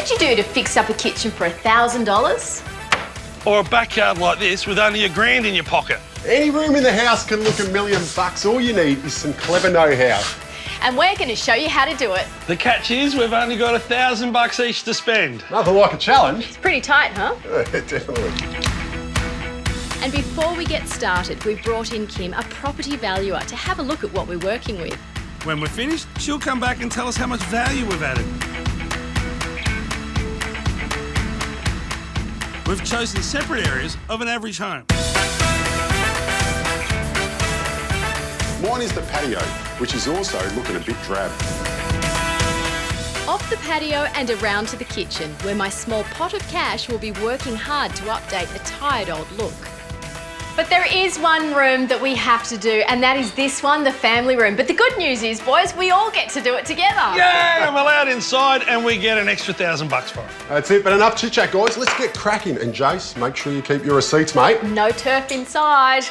could you do to fix up a kitchen for $1,000? Or a backyard like this with only $1,000 in your pocket. Any room in the house can look $1 million. All you need is some clever know-how. And we're going to show you how to do it. The catch is we've only got $1,000 each to spend. Nothing like a challenge. It's pretty tight, huh? Yeah, definitely. And before we get started, we've brought in Kim, a property valuer, to have a look at what we're working with. When we're finished, she'll come back and tell us how much value we've added. We've chosen separate areas of an average home. Mine is the patio, which is also looking a bit drab. Off the patio and around to the kitchen, where my small pot of cash will be working hard to update a tired old look. But there is one room that we have to do, and that is this one, the family room. But the good news is, boys, we all get to do it together. Yay! I'm allowed inside and we get an extra $1,000 for it. That's it, but enough chit-chat, guys. Let's get cracking. And Jace, make sure you keep your receipts, mate. No turf inside.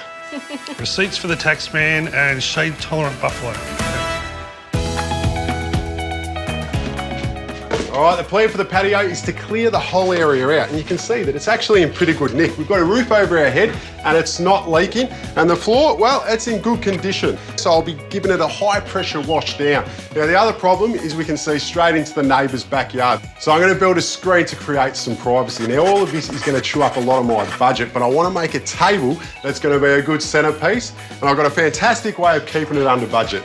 Receipts for the taxman and shade-tolerant buffalo. All right, the plan for the patio is to clear the whole area out, and you can see that it's actually in pretty good nick. We've got a roof over our head and it's not leaking, and the floor, well, it's in good condition. So I'll be giving it a high pressure wash down. Now the other problem is we can see straight into the neighbour's backyard. So I'm going to build a screen to create some privacy. Now all of this is going to chew up a lot of my budget, but I want to make a table that's going to be a good centrepiece, and I've got a fantastic way of keeping it under budget.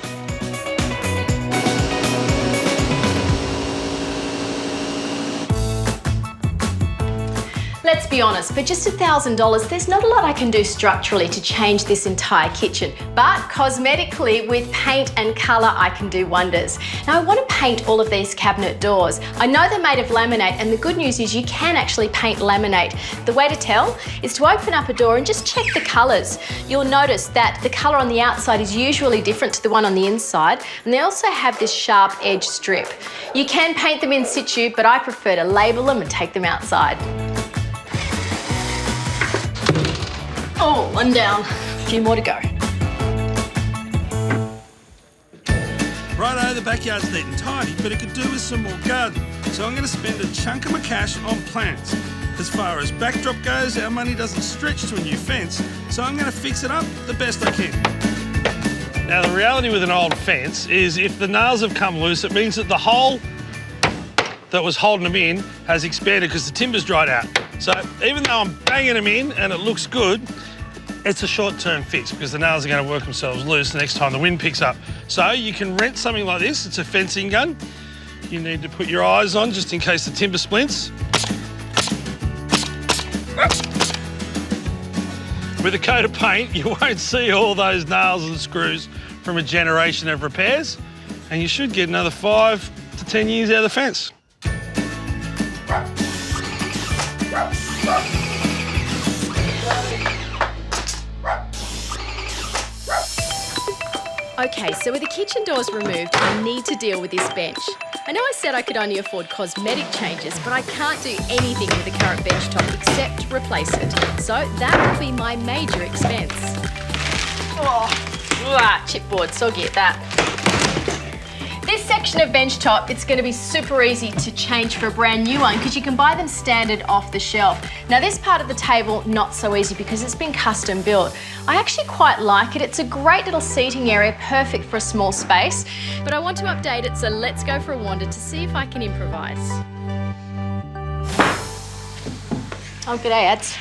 Let's be honest, for just $1,000, there's not a lot I can do structurally to change this entire kitchen. But cosmetically, with paint and colour, I can do wonders. Now, I want to paint all of these cabinet doors. I know they're made of laminate, and the good news is you can actually paint laminate. The way to tell is to open up a door and just check the colours. You'll notice that the colour on the outside is usually different to the one on the inside, and they also have this sharp edge strip. You can paint them in situ, but I prefer to label them and take them outside. Oh, one down. A few more to go. Righto, the backyard's neat and tidy, but it could do with some more garden. So I'm going to spend a chunk of my cash on plants. As far as backdrop goes, our money doesn't stretch to a new fence, so I'm going to fix it up the best I can. Now, the reality with an old fence is if the nails have come loose, it means that the hole that was holding them in has expanded because the timber's dried out. So even though I'm banging them in and it looks good, it's a short-term fix because the nails are going to work themselves loose the next time the wind picks up. So you can rent something like this. It's a fencing gun. You need to put your eyes on just in case the timber splints. With a coat of paint, you won't see all those nails and screws from a generation of repairs, and you should get another 5 to 10 years out of the fence. Okay, so with the kitchen doors removed, I need to deal with this bench. I know I said I could only afford cosmetic changes, but I can't do anything with the current bench top except replace it. So that will be my major expense. Oh, chipboard, soggy at that. This section of bench top, it's going to be super easy to change for a brand new one because you can buy them standard off the shelf. Now this part of the table, not so easy because it's been custom built. I actually quite like it. It's a great little seating area, perfect for a small space. But I want to update it, so let's go for a wander to see if I can improvise. Oh, g'day, Ads.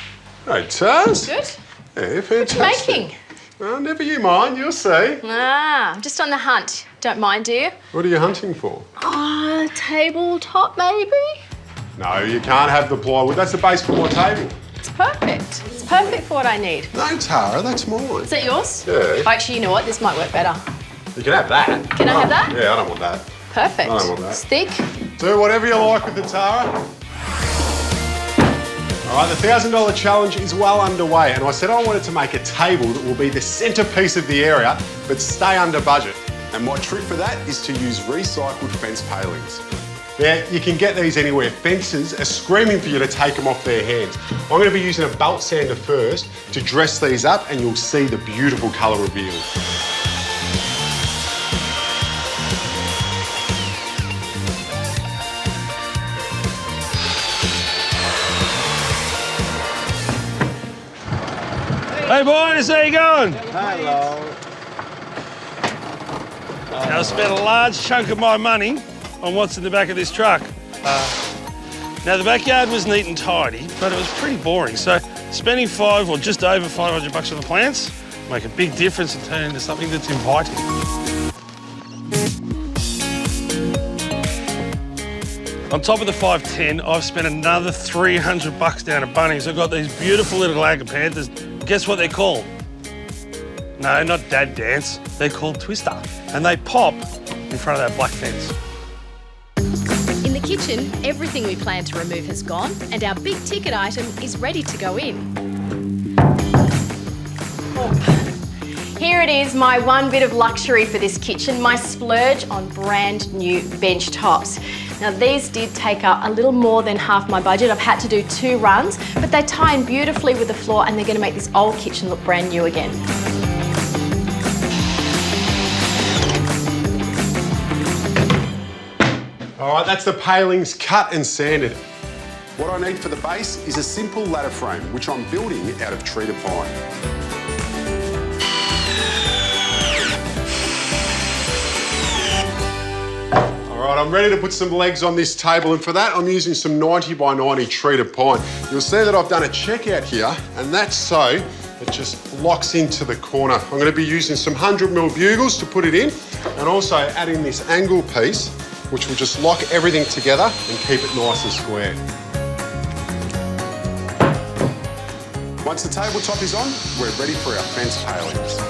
Hey, Taz. Good? Yeah, fantastic. What are you making? Well, never you mind, you'll see. I'm just on the hunt. Don't mind, do you? What are you hunting for? Oh, tabletop, maybe? No, you can't have the plywood. That's the base for my table. It's perfect. It's perfect for what I need. No, Tara, that's mine. Is that yours? Yeah. Oh, actually, you know what? This might work better. You can have that. Can I have that? Yeah, I don't want that. Perfect. I don't want that. It's thick. Do whatever you like with the Tara. All right, the $1,000 challenge is well underway, and I said I wanted to make a table that will be the centrepiece of the area, but stay under budget. And my trick for that is to use recycled fence palings. Now, you can get these anywhere. Fences are screaming for you to take them off their hands. I'm going to be using a belt sander first to dress these up, and you'll see the beautiful colour reveal. Hey boys, how you going? Hello. I spent a large chunk of my money on what's in the back of this truck. Now the backyard was neat and tidy, but it was pretty boring. So spending just over $500 on the plants make a big difference and turn it into something that's inviting. On top of the 510, I've spent another $300 down at Bunnings. I've got these beautiful little agapanthus. Guess what they're called? No, not Dad Dance. They're called Twister. And they pop in front of that black fence. In the kitchen, everything we plan to remove has gone, and our big ticket item is ready to go in. Here it is, my one bit of luxury for this kitchen, my splurge on brand new bench tops. Now these did take up a little more than half my budget. I've had to do 2 runs, but they tie in beautifully with the floor and they're going to make this old kitchen look brand new again. All right, that's the palings cut and sanded. What I need for the base is a simple ladder frame, which I'm building out of treated pine. All right, I'm ready to put some legs on this table, and for that I'm using some 90 by 90 treated pine. You'll see that I've done a checkout here, and that's so it just locks into the corner. I'm going to be using some 100mm bugles to put it in, and also adding this angle piece, which will just lock everything together and keep it nice and square. Once the tabletop is on, we're ready for our fence palings.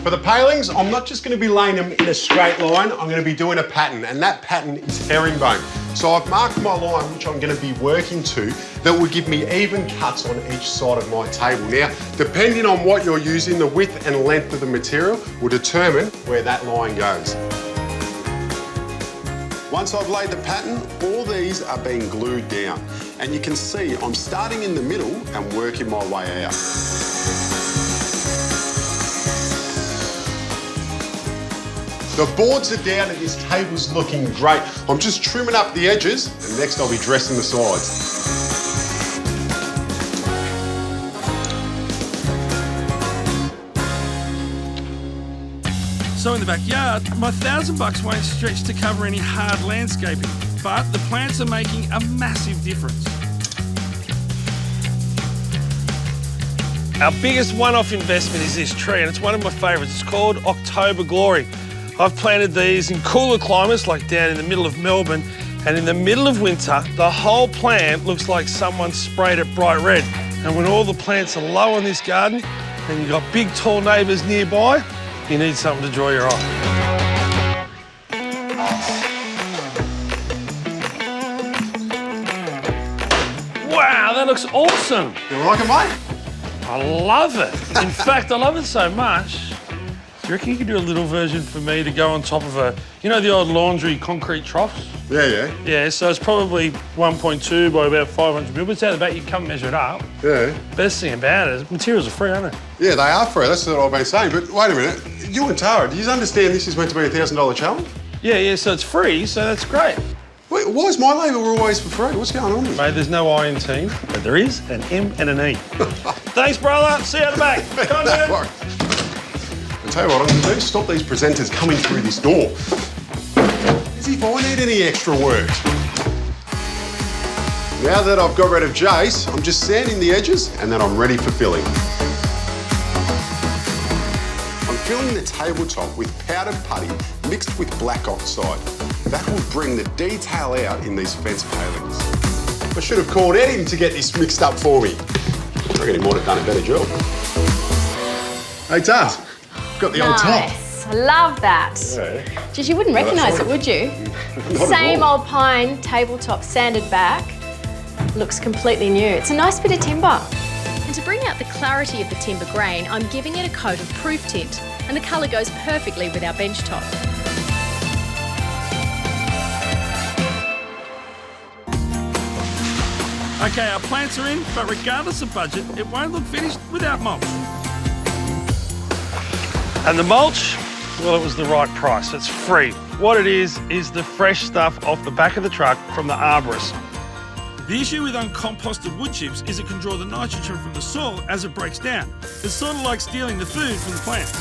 For the palings, I'm not just going to be laying them in a straight line, I'm going to be doing a pattern, and that pattern is herringbone. So I've marked my line, which I'm going to be working to, that will give me even cuts on each side of my table. Now, depending on what you're using, the width and length of the material will determine where that line goes. Once I've laid the pattern, all these are being glued down. And you can see I'm starting in the middle and working my way out. The boards are down and this table's looking great. I'm just trimming up the edges, and next I'll be dressing the sides. So in the backyard, my $1,000 won't stretch to cover any hard landscaping, but the plants are making a massive difference. Our biggest one-off investment is this tree, and it's one of my favourites. It's called October Glory. I've planted these in cooler climates, like down in the middle of Melbourne, and in the middle of winter, the whole plant looks like someone sprayed it bright red. And when all the plants are low in this garden, and you've got big, tall neighbours nearby, you need something to draw your eye. Wow, that looks awesome. You like it, mate? I love it. In fact, I love it so much. Do you reckon you could do a little version for me to go on top of the old laundry concrete troughs? Yeah. Yeah, so it's probably 1.2 by about 500 mil, but it's out the back, you come measure it up. Yeah. Best thing about it is materials are free, aren't they? Yeah, they are free, that's what I've been saying. But wait a minute, you and Tara, do you understand this is meant to be a $1,000 challenge? Yeah, so it's free, so that's great. Wait, why is my labour always for free? What's going on here? Mate, there's no I in team, but there is an M and an E. Thanks, brother. See you at the back. Come on, dude. I'll tell you what I'm going to do, stop these presenters coming through this door. As if I need any extra work. Now that I've got rid of Jace, I'm just sanding the edges and then I'm ready for filling. I'm filling the tabletop with powdered putty mixed with black oxide. That will bring the detail out in these fence palings. I should have called Eddie to get this mixed up for me. I reckon he might have done a better job. Hey, Taz, got the old top. Nice. I love that. Yeah. Geez, you wouldn't recognise it, would you? Not at Same all. old pine, tabletop sanded back. Looks completely new. It's a nice bit of timber. And to bring out the clarity of the timber grain, I'm giving it a coat of proof tint, and the colour goes perfectly with our bench top. Okay, our plants are in, but regardless of budget, it won't look finished without mulch. And the mulch well, it was the right price. It's free. What it is the fresh stuff off the back of the truck from the arborist. The issue with uncomposted wood chips is it can draw the nitrogen from the soil as it breaks down. It's sort of like stealing the food from the plants.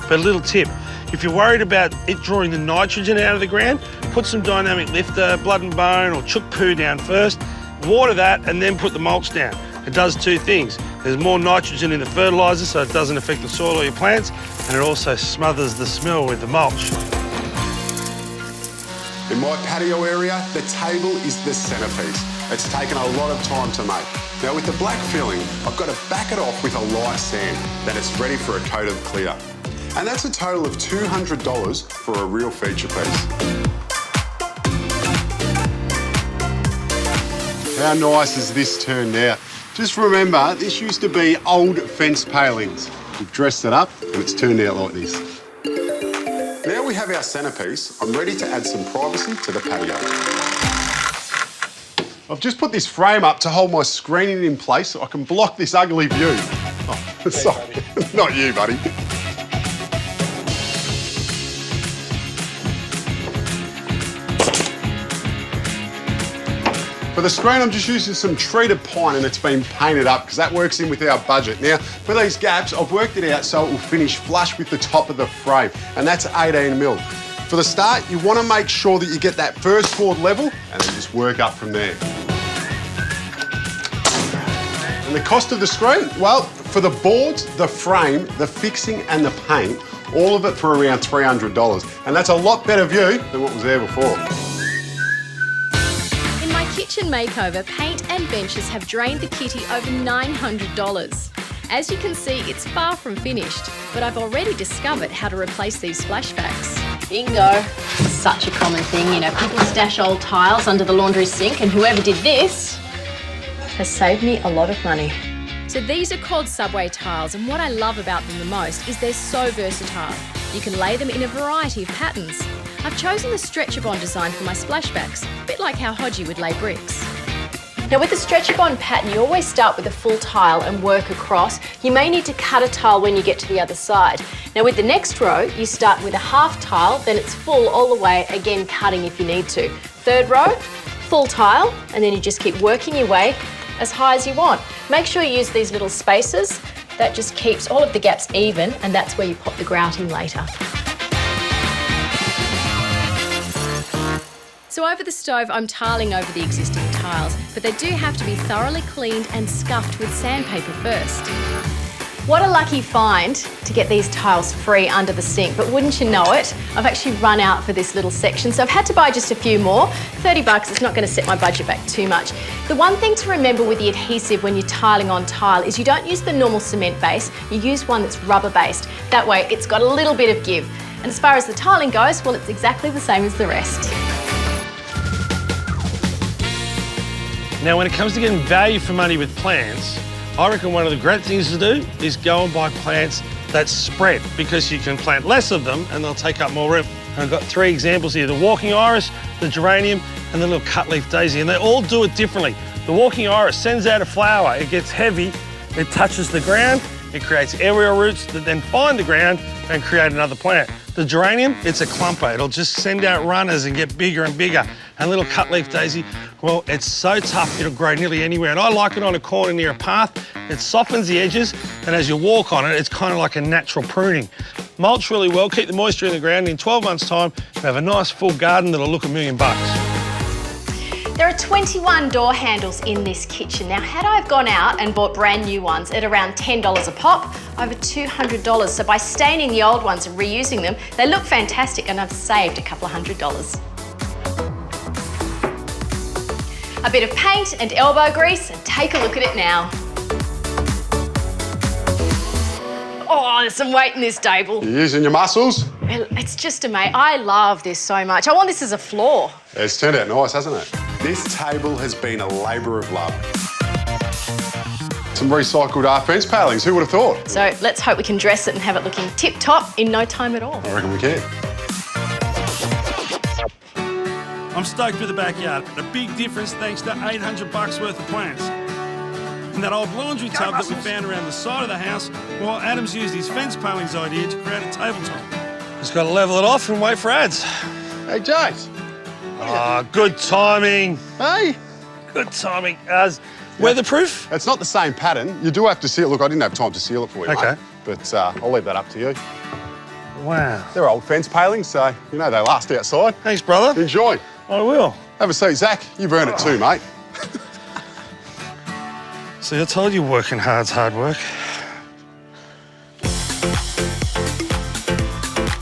But a little tip, if you're worried about it drawing the nitrogen out of the ground, put some dynamic lifter, blood and bone or chook poo down first, water that and then put the mulch down. It does two things. There's more nitrogen in the fertiliser so it doesn't affect the soil or your plants, and it also smothers the smell with the mulch. In my patio area, the table is the centrepiece. It's taken a lot of time to make. Now with the black filling, I've got to back it off with a light sand, then it's ready for a coat of clear. And that's a total of $200 for a real feature piece. How nice has this turned out? Just remember, this used to be old fence palings. We've dressed it up and it's turned out like this. Now we have our centrepiece, I'm ready to add some privacy to the patio. I've just put this frame up to hold my screening in place so I can block this ugly view. Oh, sorry, not you, buddy. For the screen, I'm just using some treated pine and it's been painted up because that works in with our budget. Now, for these gaps, I've worked it out so it will finish flush with the top of the frame, and that's 18mm. For the start, you want to make sure that you get that first board level and then just work up from there. And the cost of the screen? Well, for the boards, the frame, the fixing and the paint, all of it for around $300. And that's a lot better view than what was there before. In my kitchen makeover, paint and benches have drained the kitty over $900. As you can see, it's far from finished, but I've already discovered how to replace these splashbacks. Bingo. Such a common thing, you know, people stash old tiles under the laundry sink, and whoever did this has saved me a lot of money. So these are called Subway tiles, and what I love about them the most is they're so versatile. You can lay them in a variety of patterns. I've chosen the Stretcher Bond design for my splashbacks, a bit like how Hodgie would lay bricks. Now with the Stretcher Bond pattern, you always start with a full tile and work across. You may need to cut a tile when you get to the other side. Now with the next row, you start with a half tile, then it's full all the way, again cutting if you need to. Third row, full tile, and then you just keep working your way as high as you want. Make sure you use these little spacers. That just keeps all of the gaps even, and that's where you pop the grout in later. So over the stove, I'm tiling over the existing tiles, but they do have to be thoroughly cleaned and scuffed with sandpaper first. What a lucky find to get these tiles free under the sink, but wouldn't you know it, I've actually run out for this little section, so I've had to buy just a few more. $30, it's not going to set my budget back too much. The one thing to remember with the adhesive when you're tiling on tile is you don't use the normal cement base, you use one that's rubber based. That way it's got a little bit of give. And as far as the tiling goes, well, it's exactly the same as the rest. Now, when it comes to getting value for money with plants, I reckon one of the great things to do is go and buy plants that spread, because you can plant less of them and they'll take up more room. And I've got 3 examples here, the walking iris, the geranium and the little cutleaf daisy, and they all do it differently. The walking iris sends out a flower, it gets heavy, it touches the ground, it creates aerial roots that then find the ground and create another plant. The geranium, it's a clumper. It'll just send out runners and get bigger and bigger. And little cutleaf daisy, well, it's so tough, it'll grow nearly anywhere. And I like it on a corner near a path. It softens the edges, and as you walk on it, it's kind of like a natural pruning. Mulch really well, keep the moisture in the ground. In 12 months' time, you have a nice full garden that'll look $1 million. There are 21 door handles in this kitchen. Now, had I gone out and bought brand new ones at around $10 a pop, over $200. So by staining the old ones and reusing them, they look fantastic, and I've saved a couple of $100. A bit of paint and elbow grease, and take a look at it now. Oh, there's some weight in this table. You're using your muscles? It's just amazing. I love this so much. I want this as a floor. It's turned out nice, hasn't it? This table has been a labour of love. Some recycled fence palings, who would have thought? So let's hope we can dress it and have it looking tip-top in no time at all. I reckon we can. I'm stoked with the backyard. A big difference thanks to $800 worth of plants. and that old laundry tub that we found around the side of the house, while Adam's used his fence palings idea to create a tabletop. Just got to level it off and wait for ads. Hey, Jace. Ah, good timing. Hey. Good timing. Weatherproof? It's not the same pattern. You do have to seal. Look, I didn't have time to seal it for you, Okay. mate. But I'll leave that up to you. Wow. They're old fence palings, so, you know, they last outside. Thanks, brother. Enjoy. I will. Have a seat, Zach. You've earned it too, mate. See, I told you working hard's hard work.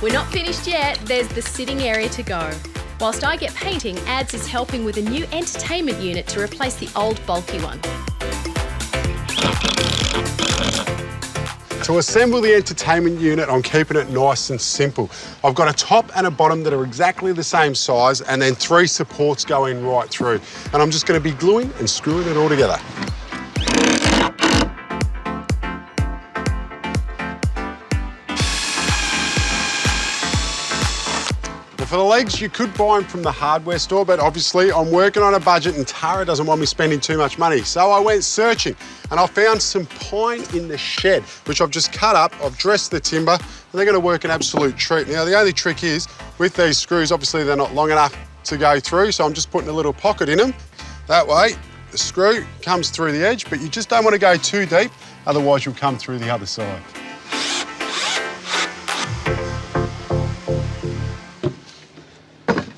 We're not finished yet. There's the sitting area to go. Whilst I get painting, Ads is helping with a new entertainment unit to replace the old bulky one. To assemble the entertainment unit, I'm keeping it nice and simple. I've got a top and a bottom that are exactly the same size, and then 3 supports going right through. And I'm just going to be gluing and screwing it all together. For the legs, you could buy them from the hardware store, but obviously I'm working on a budget and Tara doesn't want me spending too much money. So I went searching and I found some pine in the shed, which I've just cut up. I've dressed the timber and they're going to work an absolute treat. Now, the only trick is with these screws, obviously they're not long enough to go through, so I'm just putting a little pocket in them. That way, the screw comes through the edge, but you just don't want to go too deep, otherwise you'll come through the other side.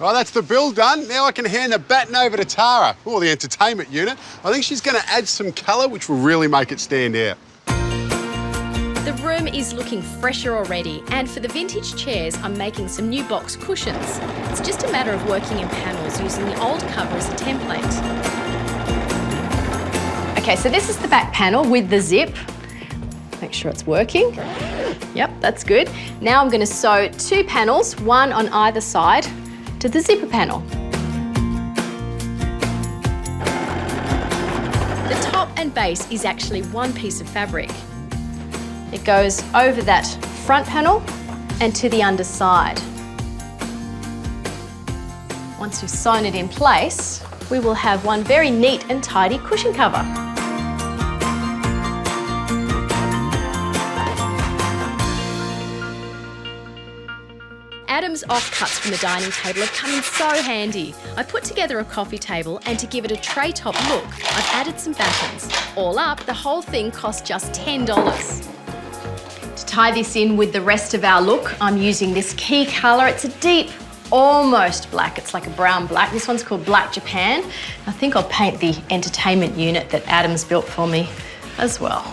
Well, that's the build done. Now I can hand the baton over to Tara, or the entertainment unit. I think she's going to add some colour, which will really make it stand out. The room is looking fresher already, and for the vintage chairs, I'm making some new box cushions. It's just a matter of working in panels using the old cover as a template. Okay, so this is the back panel with the zip. Make sure it's working. Yep, that's good. Now I'm going to sew 2 panels, one on either side, to the zipper panel. The top and base is actually one piece of fabric. It goes over that front panel and to the underside. Once we've sewn it in place, we will have one very neat and tidy cushion cover. Adam's offcuts from the dining table have come in so handy. I put together a coffee table, and to give it a tray top look, I've added some battens. All up, the whole thing cost just $10. To tie this in with the rest of our look, I'm using this key colour. It's a deep, almost black. It's like a brown black. This one's called Black Japan. I think I'll paint the entertainment unit that Adam's built for me as well.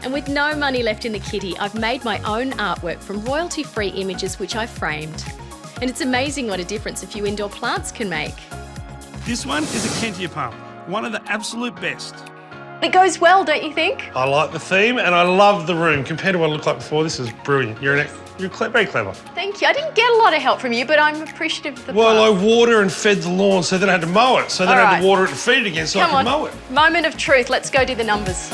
And with no money left in the kitty, I've made my own artwork from royalty-free images which I framed. And it's amazing what a difference a few indoor plants can make. This one is a Kentia pump, one of the absolute best. It goes well, don't you think? I like the theme and I love the room. Compared to what it looked like before, this is brilliant. You're very clever. Thank you. I didn't get a lot of help from you, but I'm appreciative of the Well, I plants. water and fed the lawn, so then I had to mow it. So then I had All right. to water it and feed it again so I Come could on. mow it. Moment of truth. Let's go do the numbers.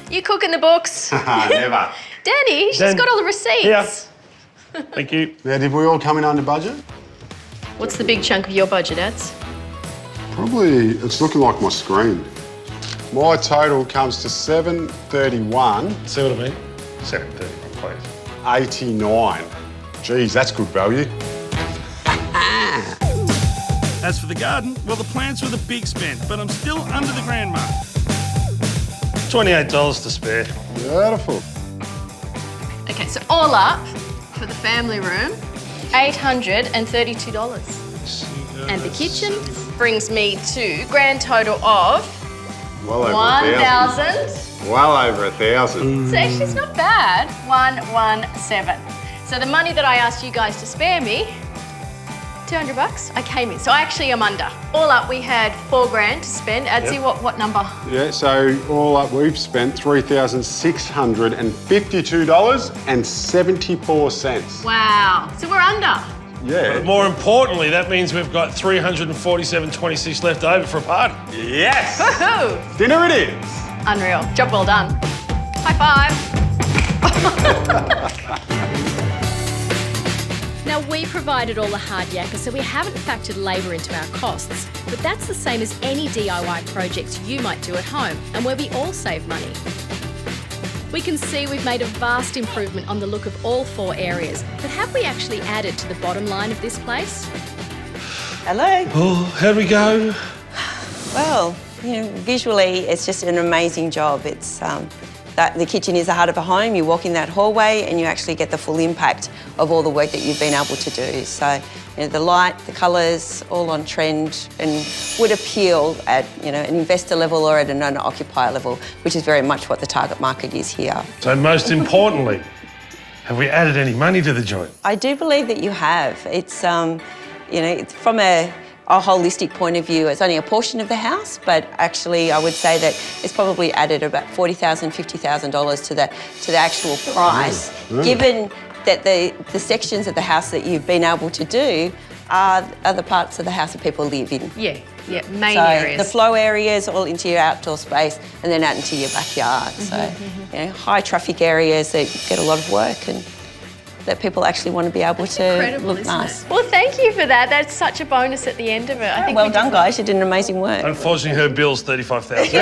You cooking the books? Never. Danny, she's Dan- got all the receipts. Yeah. Thank you. Now, did we all come in under budget? What's the big chunk of your budget, Ads? Probably, it's looking like my screen. My total comes to $731.89. See what I mean? 7:30, please. Geez, that's good value. As for the garden, well, the plants were the big spend, but I'm still under the grand mark. $28 to spare. Beautiful. Okay, so all up for the family room, $832. And the kitchen brings me to grand total of Well over 1,000. Well over 1,000. So actually, it's not bad. 117. So the money that I asked you guys to spare me, $200, I came in. So I actually am under. All up, we had $4,000 to spend. Adsy, what number? Yeah, so all up, we've spent $3,652.74. Wow. So we're under. Yeah. But more importantly, that means we've got $347.26 left over for a party. Yes! Woohoo! Dinner it is. Unreal. Job well done. High five. Now, we provided all the hard yakka, so we haven't factored labour into our costs. But that's the same as any DIY project you might do at home, and where we all save money. We can see we've made a vast improvement on the look of all 4 areas, but have we actually added to the bottom line of this place? Hello. Oh, how'd we go? Well, visually it's just an amazing job. It's that the kitchen is the heart of a home. You walk in that hallway and you actually get the full impact of all the work that you've been able to do. So, the light, the colours, all on trend, and would appeal at an investor level or at an owner-occupier level, which is very much what the target market is here. So most importantly, have we added any money to the joint? I do believe that you have. It's it's from a holistic point of view, it's only a portion of the house, but actually I would say that it's probably added about $40,000, $50,000 to the actual price, given that the sections of the house that you've been able to do are the parts of the house that people live in. Yeah, main areas. The flow areas all into your outdoor space and then out into your backyard. High traffic areas that get a lot of work and that people actually want to be able to look nice. Well, thank you for that. That's such a bonus at the end of it. I think well done, guys. You did an amazing work. Unfortunately, her bill's $35,000.